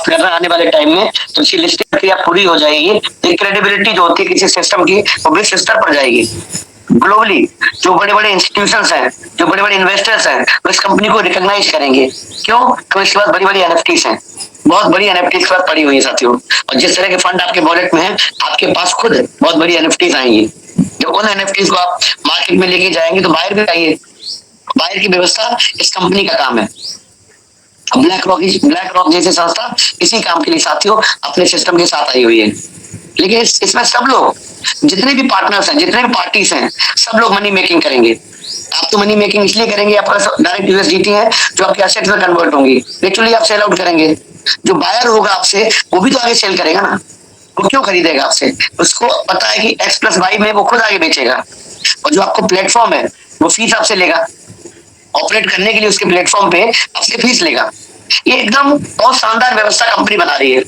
कर रहे हैं आने वाले टाइम में, तो इसकी लिस्टिंग प्रक्रिया पूरी हो जाएगी। एक क्रेडिबिलिटी जो होती है किसी सिस्टम की, वो विश्व स्तर पर जाएगी। ग्लोबली जो बड़े-बड़े इंस्टीट्यूशंस हैं, जो बड़े-बड़े इन्वेस्टर्स हैं, वो इस कंपनी को रिकॉग्नाइज करेंगे। क्यों? क्योंकि इसके पास बड़ी-बड़ी एनएफटीज हैं। बहुत बड़ी एनएफटीज के पास पड़ी हुई है साथियों। और जिस तरह के फंड आपके वॉलेट में है, आपके पास खुद बहुत बड़ी एनएफटीज आएंगी। जब उन एनएफटीज को आप मार्केट में लेके जाएंगे तो बाहर भी आइए। बाहर की व्यवस्था इस कंपनी का काम है। ब्लैक रॉक जैसी संस्था इसी काम के लिए साथियों अपने सिस्टम के साथ आई हुई है। लेकिन इसमें सब लोग, जितने भी पार्टनर्स हैं, जितने भी पार्टीज हैं, सब लोग मनी मेकिंग करेंगे। आप तो मनी मेकिंग इसलिए करेंगे, आपका डायरेक्ट यूएसडीटी है जो आपके एसेट में कन्वर्ट होंगी, नेचुरली आप सेल आउट करेंगे। जो बायर होगा आपसे, वो भी तो आगे सेल करेगा ना। वो क्यों खरीदेगा आपसे? उसको पता है कि एक्स प्लस वाई में वो खुद आगे बेचेगा। और जो आपको प्लेटफॉर्म है वो फीस आपसे लेगा, ऑपरेट करने के लिए उसके प्लेटफॉर्म पे आपसे फीस लेगा। ये एकदम बहुत शानदार व्यवस्था कंपनी बना रही है।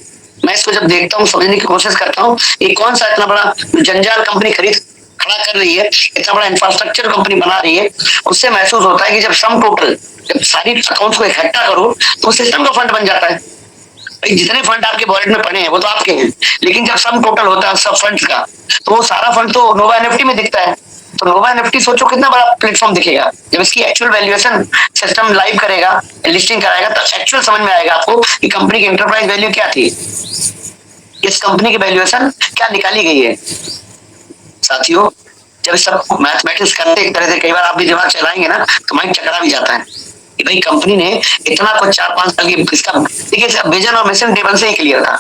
मैं इसको जब देखता हूँ, समझने की कोशिश करता हूँ, ये कौन सा इतना बड़ा जंजाल कंपनी खड़ा कर रही है, इतना बड़ा इंफ्रास्ट्रक्चर कंपनी बना रही है। उससे महसूस होता है कि जब सम टोटल, जब सारी अकाउंट्स को इकट्ठा करो तो सिस्टम का फंड बन जाता है। भाई जितने फंड आपके वॉलेट में पड़े हैं वो तो आपके हैं, लेकिन जब सम टोटल होता है सब फंड्स का, तो वो सारा फंड तो नोवा एनएफटी में दिखता है। तो नोवा एनएफटी सोचो कितना बड़ा प्लेटफॉर्म दिखेगा। जब इसकी एक्चुअल वैल्यूएशन सिस्टम लाइव करेगा, लिस्टिंग कराएगा, तो एक्चुअल समझ में आएगा आपको कि कंपनी की एंटरप्राइज वैल्यू क्या थी, इस कंपनी की वैल्यूएशन क्या निकाली गई है। साथियों, जब सब मैथमेटिक्स करते एक तरह से कई बार आप भी दिमाग चलाएंगे ना, तो माइंड चकरा भी जाता है कि भाई कंपनी ने इतना कुछ 4-5 साल की इसका, देखिए विजन और मिशन टेबल से ही क्लियर था।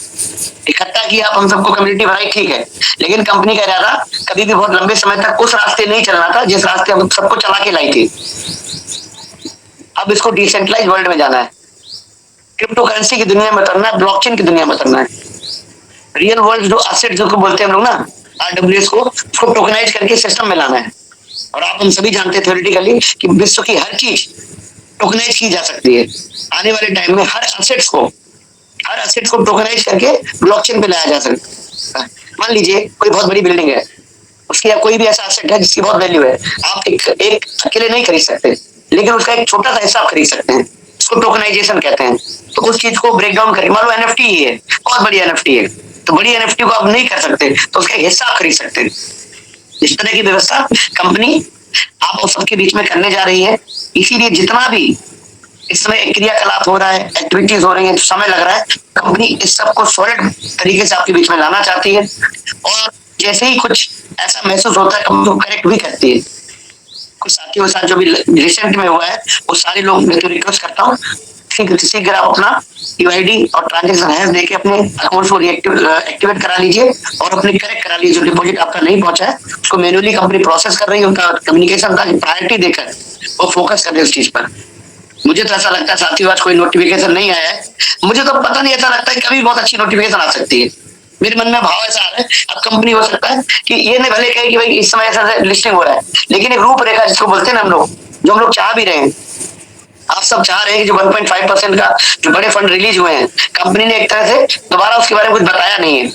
इकट्ठा किया आप हम सबको, कम्युनिटी बनाई, ठीक है, लेकिन कंपनी का इरादा कभी भी बहुत लंबे समय तक उस रास्ते नहीं चलना था जिस रास्ते हम सबको चला के लाई थी। अब इसको डिसेंट्रलाइज वर्ल्ड में जाना है, क्रिप्टो करेंसी की दुनिया में उतरना है, ब्लॉकचेन की दुनिया में उतरना है। रियल वर्ल्ड जो एसेट जो बोलते हैं हम लोग ना, आरडब्ल्यूएस को, उसको टोकनाइज करके सिस्टम में लाना है। और आप हम सभी जानते हैं थ्योरेटिकली कि विश्व की हर चीज टोकनाइज की जा सकती है। आने वाले टाइम में हर एसेट्स को टोकनाइज करके ब्लॉकचेन पे लाया जा सकता है। मान लीजिए कोई बहुत बड़ी बिल्डिंग है, उसकी या कोई भी ऐसा एसेट है जिसकी बहुत वैल्यू है, आप एक अकेले नहीं खरीद सकते, लेकिन उसका एक छोटा सा हिस्सा आप खरीद सकते हैं। उसको टोकनाइजेशन कहते हैं। तो उस चीज को ब्रेक डाउन करके, मान लो एनएफटी ही है, बहुत बड़ी एनएफटी है, तो बड़ी एनएफटी को आप नहीं कर सकते, तो उसका हिस्सा आप खरीद सकते हैं। इस तरह की व्यवस्था कंपनी आप और सबके बीच में करने जा रही है। इसीलिए जितना भी इस समय क्रियाकलाप हो रहा है, एक्टिविटीज हो रही है, समय लग रहा है, कंपनी इस सब को सॉलिड तरीके से आपके बीच में लाना चाहती है। और जैसे ही कुछ ऐसा महसूस होता है, कंपनी को करेक्ट भी करती है। कुछ साथियों के साथ जो भी रिसेंट में हुआ है, वो सारे लोग मैं तो रिक्वेस्ट करता हूँ शीघ्र आप अपना यूआईडी और ट्रांजेक्शन हैश देके अपने अकाउंट को एक्टिवेट करा लीजिए और अपने करेक्ट करा लीजिए। जो डिपॉजिट आपका नहीं पहुंचा है उसको मैन्युअली कंपनी प्रोसेस कर रही है, उनका कम्युनिकेशन का प्रायोरिटी देकर वो फोकस कर रहे हैं उस चीज पर। मुझे तो ऐसा लगता है साथियों, आज कोई नोटिफिकेशन नहीं आया है, मुझे तो पता नहीं, ऐसा लगता है कभी बहुत अच्छी नोटिफिकेशन आ सकती है। मेरे मन में भाव ऐसा आ रहा है, अब कंपनी हो सकता है कि ये नहीं भले कहे कि भाई इस समय ऐसा लिस्टिंग हो रहा है, लेकिन एक रूपरेखा जिसको बोलते हैं ना हम लोग, जो हम लोग चाह भी रहे हैं, आप सब चाह रहे हैं कि जो 1.5% का जो बड़े फंड रिलीज हुए हैं, कंपनी ने एक तरह से दोबारा उसके बारे में कुछ बताया नहीं है।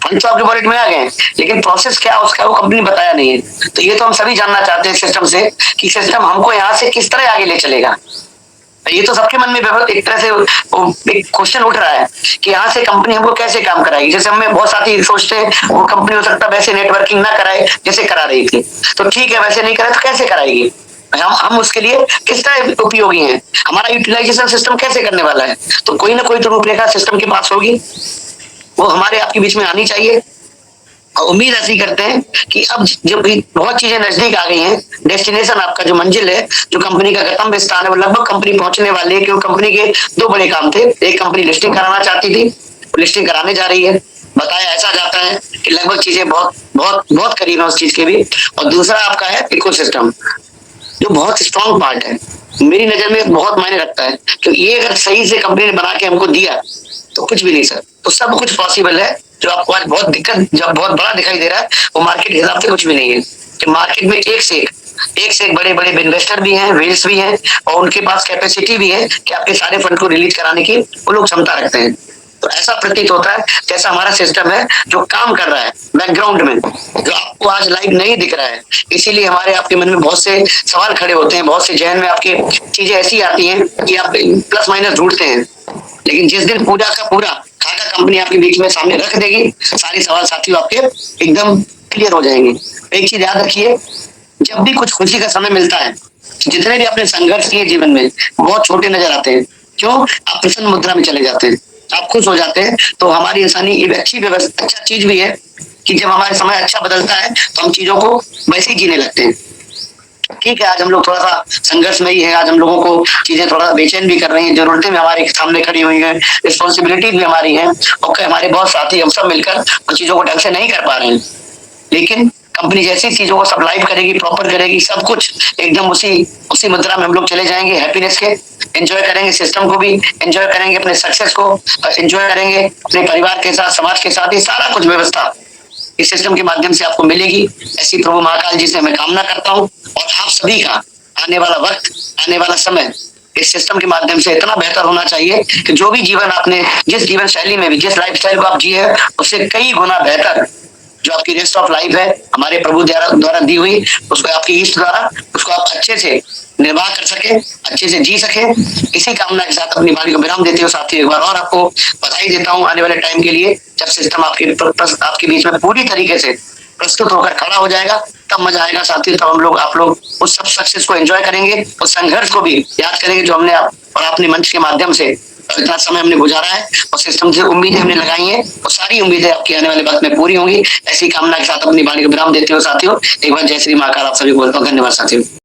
फंड तो आपके वॉलेट में आ गए, लेकिन प्रोसेस क्या उसका वो कंपनी बताया नहीं है। तो ये तो हम सभी जानना चाहते हैं सिस्टम से कि सिस्टम हमको यहाँ से किस तरह आगे ले चलेगा। ये तो सबके मन में एक तरह से एक क्वेश्चन उठ रहा है कि यहाँ से कंपनी हमको कैसे काम कराएगी। जैसे हमें बहुत साथी सोचते हैं वो कंपनी हो सकता है वैसे नेटवर्किंग ना कराए जैसे करा रही थी, तो ठीक है वैसे नहीं कराए तो कैसे कराएगी। हम उसके लिए किस तरह उपयोगी हैं, हमारा यूटिलाइजेशन सिस्टम कैसे करने वाला है। तो कोई ना कोई तो रूपरेखा सिस्टम के पास होगी, वो हमारे आपके बीच में आनी चाहिए। और उम्मीद ऐसी करते हैं कि अब जब बहुत चीजें नजदीक आ गई हैं, डेस्टिनेशन आपका जो मंजिल है, जो कंपनी का गंतव्य स्थान है, वो लगभग कंपनी पहुंचने वाली है। क्योंकि कंपनी के दो बड़े काम थे, एक कंपनी लिस्टिंग कराना चाहती थी, लिस्टिंग कराने जा रही है, बताया ऐसा जाता है कि लगभग चीजें बहुत बहुत बहुत करीब है उस चीज के भी। और दूसरा आपका है इकोसिस्टम, जो बहुत स्ट्रॉन्ग पार्ट है, मेरी नजर में बहुत मायने रखता है। क्योंकि ये अगर सही से कंपनी ने बना के हमको दिया तो कुछ भी नहीं सर, तो सब कुछ पॉसिबल है। जो आपको आज बहुत दिक्कत, जब बहुत बड़ा दिखाई दे रहा है, वो मार्केट के हिसाब से कुछ भी नहीं है। कि मार्केट में एक से एक बड़े बड़े इन्वेस्टर भी हैं, वेल्स भी हैं, और उनके पास कैपेसिटी भी है कि आपके सारे फंड को रिलीज कराने की वो लोग क्षमता रखते हैं। तो ऐसा प्रतीत होता है जैसा हमारा सिस्टम है जो काम कर रहा है बैकग्राउंड में, जो आपको आज लाइव नहीं दिख रहा है। इसीलिए हमारे आपके मन में बहुत से सवाल खड़े होते हैं, बहुत से जहन में आपके चीजें ऐसी आती हैं कि आप प्लस माइनस ढूंढते हैं। लेकिन जिस दिन पूरा का पूरा खाका कंपनी आपके बीच में सामने रख देगी, सारे सवाल साथियों आपके एकदम क्लियर हो जाएंगे। एक चीज याद रखिए, जब भी कुछ खुशी का समय मिलता है, जितने भी आपने संघर्ष किए जीवन में, बहुत छोटे नजर आते हैं। क्यों? आप प्रसन्न मुद्रा में चले जाते हैं, आप खुश हो जाते हैं। तो हमारी इंसानी एक अच्छी व्यवस्था, अच्छा चीज भी है कि जब हमारे समय अच्छा बदलता है तो हम चीजों को वैसे ही जीने लगते हैं। ठीक है, आज हम लोग थोड़ा सा संघर्ष में ही है, आज हम लोगों को चीजें थोड़ा बेचैन भी कर रही हैं, जरूरतें भी हमारे सामने खड़ी हुई हैं, रिस्पॉन्सिबिलिटी भी हमारी है, और हमारे बहुत साथी हम सब मिलकर उन चीजों को ढंग से नहीं कर पा रहे हैं। लेकिन कंपनी जैसी चीजों को सब लाइव करेगी, प्रॉपर करेगी, सब कुछ एकदम उसी उसी मुद्रा में हम लोग चले जाएंगे, हैप्पीनेस के एंजॉय करेंगे, सिस्टम को भी एंजॉय करेंगे, अपने सक्सेस को एंजॉय करेंगे, अपने परिवार के साथ, समाज के साथ, ये सारा कुछ व्यवस्था इस सिस्टम के माध्यम से आपको मिलेगी। ऐसी प्रभु महाकाल जी से मैं कामना करता हूँ। और आप सभी का आने वाला वक्त, आने वाला समय इस सिस्टम के माध्यम से इतना बेहतर होना चाहिए कि जो भी जीवन आपने, जिस जीवन शैली में भी, जिस लाइफ स्टाइल को आप जिए हैं, उससे कई गुना बेहतर जो आपकी रेस्ट ऑफ लाइफ है हमारे प्रभु द्वारा दी हुई, उसको आपकी ईष्ट द्वारा, उसको आप अच्छे से निर्वाह कर सके, अच्छे से जी सके। इसी कामना के साथ अपनी वाणी को विराम देते हो साथी, एक बार और आपको बधाई देता हूँ आने वाले टाइम के लिए। जब सिस्टम आपके बीच में पूरी तरीके से प्रस्तुत होकर खड़ा हो जाएगा, तब मजा आएगा साथियों। तब हम लोग, आप लोग उस सब सक्सेस को एंजॉय करेंगे, उस संघर्ष को भी याद करेंगे जो हमने और अपने मंच के माध्यम से इतना समय हमने गुजारा है, और सिस्टम से उम्मीदें हमने लगाई हैं, वो सारी उम्मीदें आपकी आने वाले वक्त में पूरी होंगी। ऐसी कामना के साथ अपनी वाणी को विराम देते हो साथियों। एक बार जय श्री महाकाल आप सभी को बोलता हूँ। धन्यवाद साथियों।